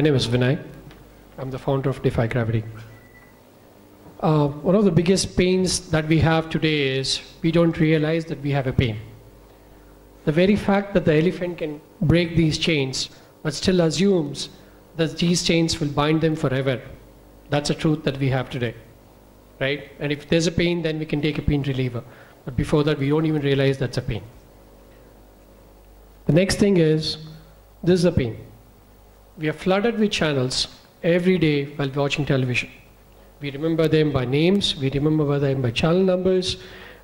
My name is Vinay. I'm the founder of Dfy Graviti. One of the biggest pains that we have today is we don't realize that we have a pain. The very fact that the elephant can break these chains but still assumes that these chains will bind them forever. That's a truth that we have today, right? And if there's a pain, then we can take a pain reliever. But before that, we don't even realize that's a pain. The next thing is, this is a pain. We are flooded with channels every day while watching television. We remember them by names, we remember them by channel numbers,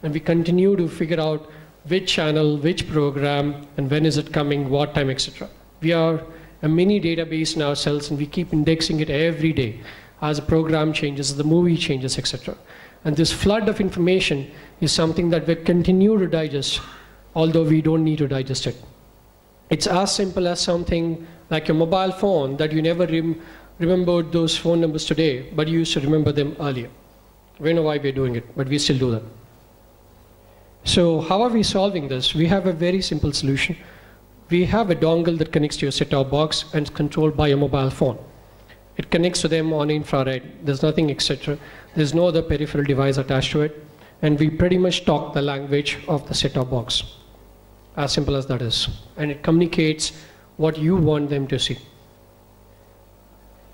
and we continue to figure out which channel, which program, and when is it coming, what time, etc. We are a mini database in ourselves, and we keep indexing it every day as a program changes, the movie changes, etc. And this flood of information is something that we continue to digest, although we don't need to digest it. It's as simple as something like your mobile phone that you never remembered those phone numbers today, but you used to remember them earlier. We know why we're doing it, but we still do that. So how are we solving this? We have a very simple solution. We have a dongle that connects to your set-top box and is controlled by your mobile phone. It connects to them on infrared. There's nothing, etc. There's no other peripheral device attached to it. And we pretty much talk the language of the set-top box. As simple as that is. And it communicates what you want them to see.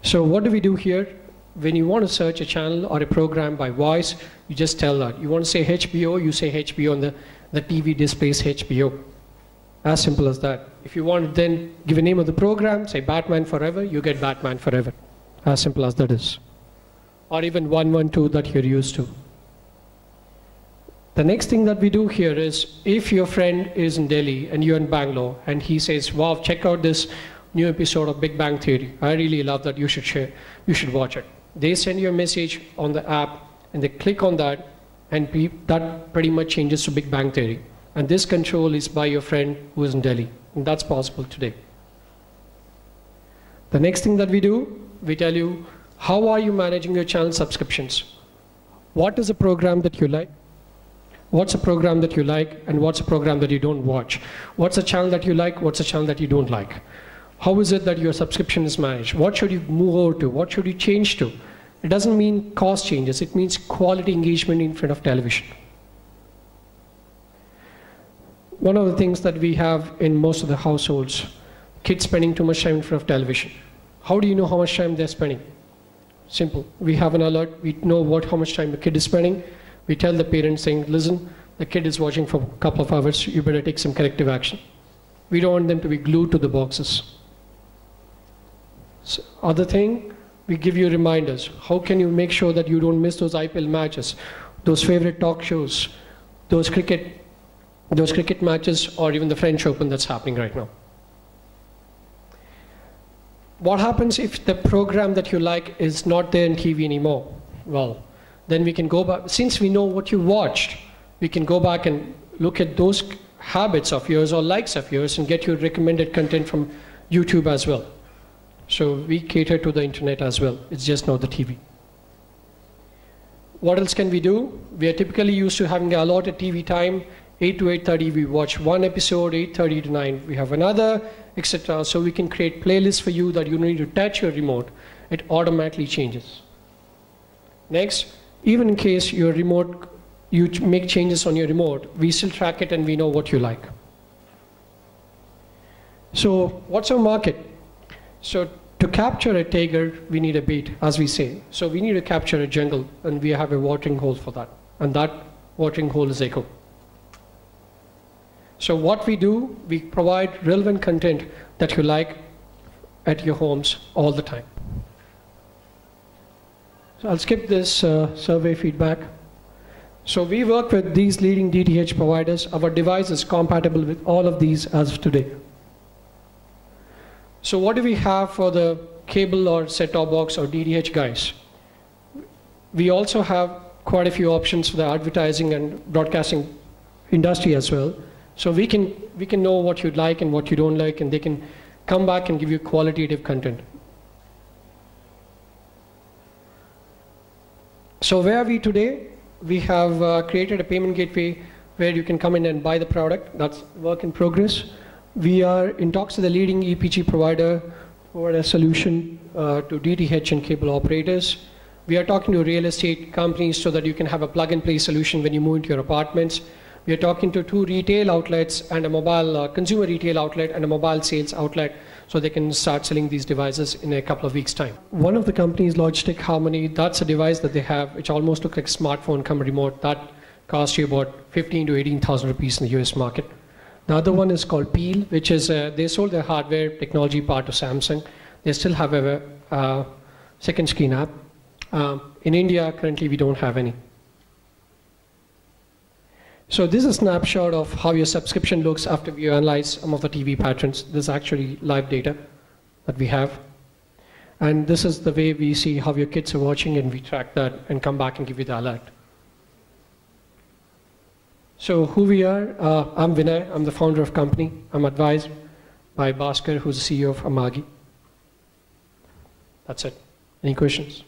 So what do we do here? When you want to search a channel or a program by voice, you just tell that. You want to say HBO, you say HBO, and the TV displays HBO. As simple as that. If you want to then give a name of the program, say Batman Forever, you get Batman Forever. As simple as that is. Or even 112 that you're used to. The next thing that we do here is, if your friend is in Delhi and you're in Bangalore, and he says, wow, check out this new episode of Big Bang Theory. I really love that, you should watch it. They send you a message on the app, and they click on that, and that pretty much changes to Big Bang Theory. And this control is by your friend who is in Delhi. And that's possible today. The next thing that we do, we tell you, how are you managing your channel subscriptions? What is a program that you like? What's a program that you like, and what's a program that you don't watch? What's a channel that you like? What's a channel that you don't like? How is it that your subscription is managed? What should you move over to? What should you change to? It doesn't mean cost changes. It means quality engagement in front of television. One of the things that we have in most of the households, kids spending too much time in front of television. How do you know how much time they're spending? Simple. We have an alert. We know how much time the kid is spending. We tell the parents saying, listen, the kid is watching for a couple of hours. You better take some corrective action. We don't want them to be glued to the boxes. So, other thing, we give you reminders. How can you make sure that you don't miss those IPL matches, those favorite talk shows, those cricket matches, or even the French Open that's happening right now? What happens if the program that you like is not there in TV anymore? Well, then we can go back. Since we know what you watched, we can go back and look at those habits of yours or likes of yours and get you recommended content from YouTube as well. So we cater to the internet as well. It's just not the TV. What else can we do? We are typically used to having allotted TV time, 8 to 8:30. We watch one episode, 8:30 to 9. We have another, etc. So we can create playlists for you that you don't need to touch your remote. It automatically changes. Next, even in case your remote, you make changes on your remote, we still track it and we know what you like. So what's our market? So to capture a tiger, we need a bait, as we say. So we need to capture a jungle, and we have a watering hole for that. And that watering hole is echo. So what we do, we provide relevant content that you like at your homes all the time. So I'll skip this survey feedback. So we work with these leading DTH providers. Our device is compatible with all of these as of today. So what do we have for the cable or set-top box or DTH guys? We also have quite a few options for the advertising and broadcasting industry as well. So we can know what you'd like and what you don't like, and they can come back and give you qualitative content. So where are we today? We have created a payment gateway where you can come in and buy the product. That's work in progress. We are in talks with the leading EPG provider provide a solution to DTH and cable operators. We are talking to real estate companies so that you can have a plug-and-play solution when you move into your apartments. We are talking to 2 retail outlets and a mobile consumer retail outlet and a mobile sales outlet, so they can start selling these devices in a couple of weeks' time. One of the companies, Logitech Harmony, that's a device that they have which almost looks like a smartphone come remote. That costs you about 15 to 18,000 rupees in the US market. The other one is called Peel, which is they sold their hardware technology part to Samsung. They still have a second screen app. In India, currently we don't have any. So this is a snapshot of how your subscription looks after we analyze some of the TV patterns. This is actually live data that we have. And this is the way we see how your kids are watching, and we track that and come back and give you the alert. So who we are, I'm Vinay, I'm the founder of the company. I'm advised by Bhaskar, who's the CEO of Amagi. That's it. Any questions?